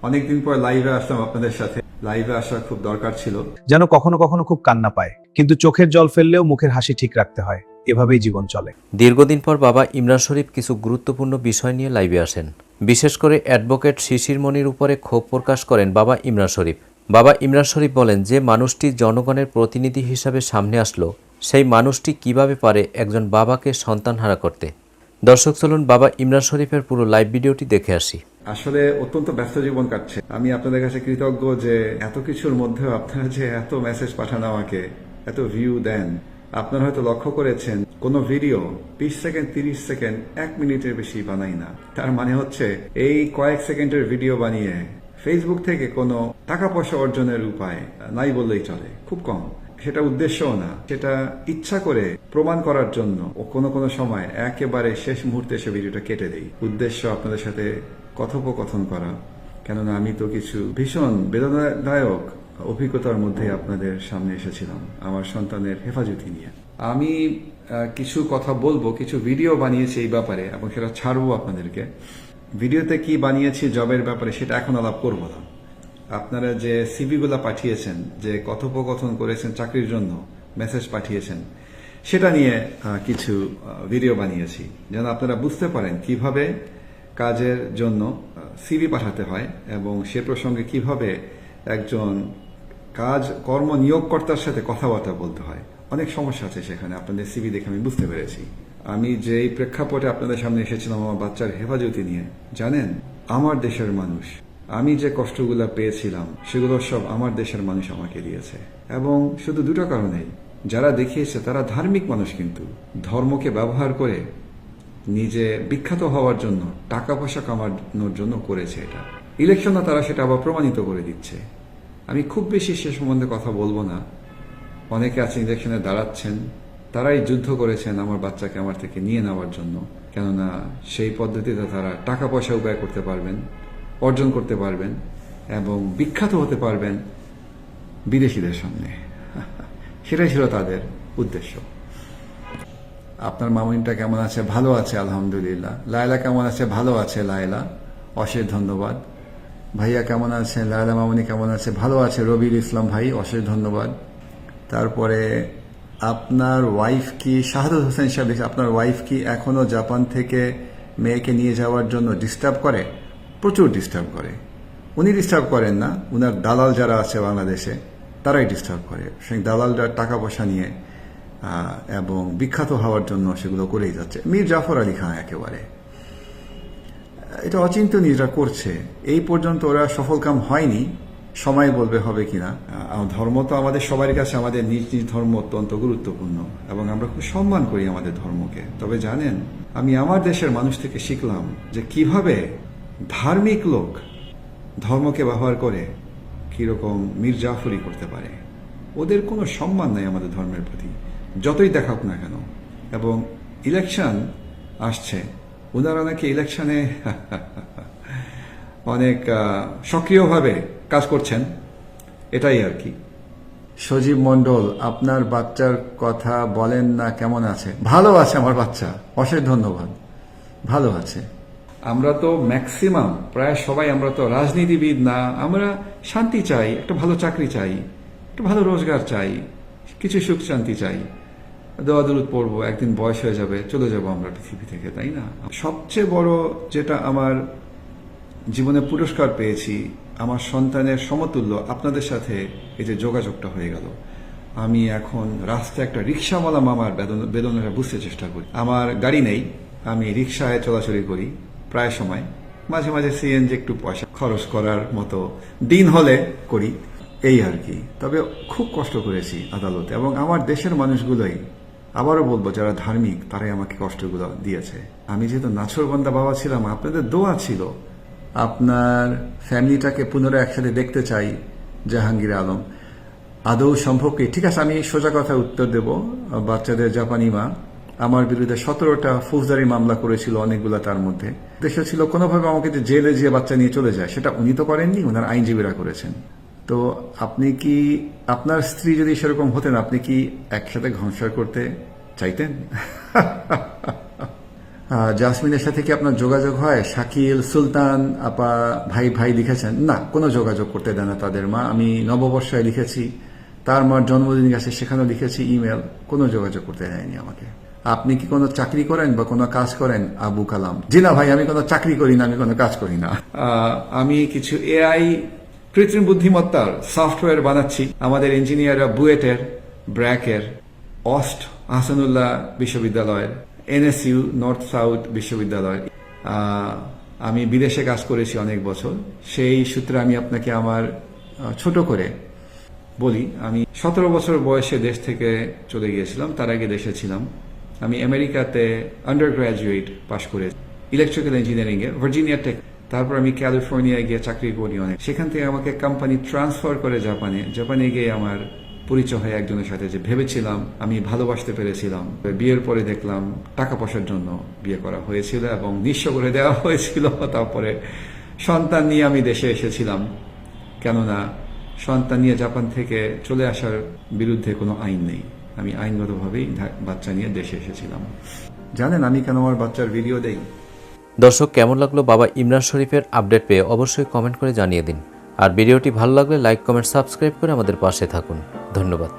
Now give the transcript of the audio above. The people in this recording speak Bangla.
অনেকদিন পর লাইভে আসলাম আপনাদের সাথে। লাইভে আসা খুব দরকার ছিল। যেন কখনো কখনো খুব কান্না পায়, কিন্তু চোখের জল ফেললেও মুখের হাসি ঠিক রাখতে হয়। এভাবেই জীবন চলে। দীর্ঘদিন পর বাবা ইমরান শরীফ কিছু গুরুত্বপূর্ণ বিষয় নিয়ে লাইভে আসেন। বিশেষ করে অ্যাডভোকেট শিশির মনির উপরে ক্ষোভ প্রকাশ করেন বাবা ইমরান শরীফ। বাবা ইমরান শরীফ বলেন, যে মানুষটি জনগণের প্রতিনিধি হিসাবে সামনে আসলো, সেই মানুষটি কিভাবে পারে একজন বাবাকে সন্তানহারা করতে। দর্শক, চলুন বাবা ইমরান শরীফের পুরো লাইভ ভিডিওটি দেখে আসি। আসলে অত্যন্ত ব্যস্ত জীবন কাটছে। আমি আপনাদের কাছে কৃতজ্ঞ যে এত কিছুর মধ্যেও আপনারা যে এত মেসেজ পাঠান আমাকে, এত ভিউ দেন। আপনারা হয়তো লক্ষ্য করেছেন কোন ভিডিও 20 সেকেন্ড 30 সেকেন্ড 1 মিনিটের বেশি বানাই না। তার মানে হচ্ছে এই কয়েক সেকেন্ডের ভিডিও বানিয়ে ফেসবুক থেকে কোনো টাকা পয়সা অর্জনের উপায় নাই বললেই চলে, খুব কম। সেটা উদ্দেশ্যও না, সেটা ইচ্ছা করে প্রমাণ করার জন্য ও কোনো সময় একেবারে শেষ মুহূর্তে এসে ভিডিওটা কেটে দেই। উদ্দেশ্য আপনাদের সাথে কথোপকথন করা, কেননা আমি তো কিছু ভীষণ বেদনাদায়ক অভিজ্ঞতার মধ্যে আপনাদের সামনে এসেছিলাম আমার সন্তানের হেফাজতি নিয়ে। আমি কিছু কথা বলবো, কিছু ভিডিও বানিয়েছি এই ব্যাপারে এবং সেটা ছাড়বো আপনাদেরকে। ভিডিওতে কি বানিয়েছি জবের ব্যাপারে সেটা এখন আলাপ করবো না। আপনারা যে সিভিগুলো পাঠিয়েছেন, যে কথোপকথন করেছেন চাকরির জন্য, মেসেজ পাঠিয়েছেন, সেটা নিয়ে কিছু ভিডিও বানিয়েছি যেন আপনারা বুঝতে পারেন কিভাবে কাজের জন্য সিভি পাঠাতে হয় এবং সে প্রসঙ্গে কিভাবে একজন কর্ম নিয়োগকর্তার সাথে কথাবার্তা বলতে হয়। অনেক সমস্যা আছে সেখানে, আপনাদের সিভি দেখে আমি বুঝতে পেরেছি। আমি যেই প্রেক্ষাপটে আপনাদের সামনে এসেছিলাম আমার বাচ্চার হেফাজতি নিয়ে, জানেন, আমার দেশের মানুষ, আমি যে কষ্টগুলো পেয়েছিলাম সেগুলো সব আমার দেশের মানুষ আমাকে দিয়েছে। এবং শুধু দুটো কারণেই, যারা দেখিয়েছে তারা ধার্মিক মানুষ, কিন্তু ধর্মকে ব্যবহার করে নিজে বিখ্যাত হওয়ার জন্য, টাকা পয়সা কামানোর জন্য করেছে এটা। ইলেকশনে তারা সেটা আবার প্রমাণিত করে দিচ্ছে। আমি খুব বেশি সে সম্বন্ধে কথা বলবো না। অনেকে আছেন ইলেকশনে দাঁড়াচ্ছেন, তারাই যুদ্ধ করেছেন আমার বাচ্চাকে আমার থেকে নিয়ে নেওয়ার জন্য, কেননা সেই পদ্ধতিতে তারা টাকা পয়সা উপায় করতে পারবেন, অর্জন করতে পারবেন এবং বিখ্যাত হতে পারবেন বিদেশিদের সামনে। সেটাই ছিল তাদের উদ্দেশ্য। আপনার মামুনিটা কেমন আছে? ভালো আছে আলহামদুলিল্লাহ। লায়লা কেমন আছে? ভালো আছে লায়লা, অশেষ ধন্যবাদ। ভাইয়া কেমন আছে? লায়লা মামুনি কেমন আছে? ভালো আছে। রবিউল ইসলাম ভাই, অশেষ ধন্যবাদ। তারপরে আপনার ওয়াইফ কি, শাহাদত হোসেন সাহেব, আপনার ওয়াইফ কি এখনো জাপান থেকে মেয়েকে নিয়ে যাওয়ার জন্য ডিস্টার্ব করে? প্রচুর ডিস্টার্ব করে। উনি ডিস্টার্ব করেন না, উনার দালাল যারা আছে বাংলাদেশে তারাই ডিস্টার্ব করে। সেই দালালরা টাকা পয়সা নিয়ে এবং বিখ্যাত হওয়ার জন্য সেগুলো করেই যাচ্ছে। মীর জাফর আলী খান একেবারে এটা অচিন্তনীয়রা করছে। এই পর্যন্ত ওরা সফলকাম হয়নি, সময় বলবে হবে কিনা। ধর্ম তো আমাদের সবার কাছে, আমাদের নিজ নিজ ধর্ম অত্যন্ত গুরুত্বপূর্ণ এবং আমরা খুব সম্মান করি আমাদের ধর্মকে। তবে জানেন, আমি আমার দেশের মানুষ থেকে শিখলাম যে কিভাবে ধার্মিক লোক ধর্মকে ব্যবহার করে কিরকম মির্জাফরি করতে পারে। ওদের কোনো সম্মান নাই আমাদের ধর্মের প্রতি, যতই দেখাক না কেন। এবং ইলেকশন আসছে, ওনারা নাকি ইলেকশনে অনেক সক্রিয়ভাবে কাজ করছেন, এটাই আর কি। সজীব মন্ডল, আপনার বাচ্চার কথা বলেন না, কেমন আছে? ভালো আছে আমার বাচ্চা, অশেষ ধন্যবাদ, ভালো আছে। আমরা তো ম্যাক্সিমাম প্রায় সবাই, আমরা তো রাজনীতিবিদ না, আমরা শান্তি চাই, একটা ভালো চাকরি চাই, একটা ভালো রোজগার চাই, কিছু সুখ শান্তি চাই। দোয়া দরুদ পড়বো, একদিন বয়স হয়ে যাবে, চলে যাবো আমরা পৃথিবী থেকে, তাই না? সবচেয়ে বড় যেটা আমার জীবনে পুরস্কার পেয়েছি, আমার সন্তানের সমতুল্য আপনাদের সাথে এই যে যোগাযোগটা হয়ে গেল। আমি এখন রাস্তায় একটা রিক্সাওয়ালা মামার বেদনাটা বুঝতে চেষ্টা করি। আমার গাড়ি নেই, আমি রিক্সায় চলাচলি করি প্রায় সময়, মাঝে মাঝে সিএনজি একটু পয়সা খরচ করার মতো দিন হলে করি, এই আর কি। তবে খুব কষ্ট করেছি আদালতে, এবং আমার দেশের মানুষগুলোই, আবারও বলবো, যারা ধার্মিক তারাই আমাকে কষ্টগুলো দিয়েছে। আমি যেহেতু নাছরবান্দা বাবা ছিলাম, আপনাদের দোয়া ছিল। আপনার ফ্যামিলিটাকে পুনরায় একসাথে দেখতে চাই। জাহাঙ্গীর আলম, আদৌ সম্ভব কি? ঠিক আছে, আমি সোজা কথা উত্তর দেব। বাচ্চাদের জাপানি মা আমার বিরুদ্ধে 17টা ফৌজদারি মামলা করেছিল, অনেকগুলো তার মধ্যে। দেশে ছিল কোনোভাবে আমাকে যে জেলে যে বাচ্চা নিয়ে চলে যায়, সেটা উনি তো করেননি, ওনার আইনজীবীরা করেছেন। তো আপনি কি, আপনার স্ত্রী যদি সেরকম হতেন, আপনি কি একসাথে সংসার করতে চাইতেন? জাসমিনের সাথে কি আপনার যোগাযোগ হয়? শাকিল, সুলতান আপা ভাই ভাই লিখেছেন, না কোনো যোগাযোগ করতে দেয় না তাদের মা। আমি নববর্ষে লিখেছি, তার মার জন্মদিন গেছে সেখানেও লিখেছি ইমেল, কোনো যোগাযোগ করতে দেয়নি আমাকে। আপনি কি কোনো চাকরি করেন বা কোনো কাজ করেন? আবু কালাম, জি না ভাই, আমি কোনো চাকরি করি না, আমি কোনো কাজ করি না। আমি কিছু এআই কৃত্রিম বুদ্ধিমত্তার সফটওয়্যার বানাচ্ছি। আমাদের ইঞ্জিনিয়াররা বুয়েটের, ব্র্যাকের, অস্ট আহসানুল্লাহ বিশ্ববিদ্যালয়ের, এনএসইউ নর্থ সাউথ বিশ্ববিদ্যালয়। আমি বিদেশে কাজ করেছি অনেক বছর, সেই সূত্রে আমি আপনাকে আমার ছোট করে বলি। আমি 17 বছর বয়সে দেশ থেকে চলে গিয়েছিলাম, তার আগে দেশে ছিলাম। আমি আমেরিকাতে আন্ডার গ্র্যাজুয়েট পাশ করেছি ইলেকট্রিক্যাল ইঞ্জিনিয়ারিং এ, ভার্জিনিয়া টেক। তারপর আমি ক্যালিফোর্নিয়ায় গিয়ে চাকরি করি অনেক। সেখান থেকে আমাকে কোম্পানি ট্রান্সফার করে জাপানে গিয়ে আমার পরিচয় হয় একজনের সাথে, যে ভেবেছিলাম আমি ভালোবাসতে পেরেছিলাম। বিয়ের পরে দেখলাম টাকা পয়সার জন্য বিয়ে করা হয়েছিল এবং নিঃস্ব করে দেওয়া হয়েছিল। তারপরে সন্তান নিয়ে আমি দেশে এসেছিলাম, কেননা সন্তান নিয়ে জাপান থেকে চলে আসার বিরুদ্ধে কোনো আইন নেই। আমি আইনগতভাবেই বাচ্চা নিয়ে দেশে এসেছিলাম। জানেন আমি কেন আমার বাচ্চার ভিডিও দেই? দর্শক, কেমন লাগলো বাবা ইমরান শরীফের আপডেট পেয়ে অবশ্যই কমেন্ট করে জানিয়ে দিন। আর ভিডিওটি ভালো লাগলে লাইক, কমেন্ট, সাবস্ক্রাইব করে আমাদের পাশে থাকুন। ধন্যবাদ।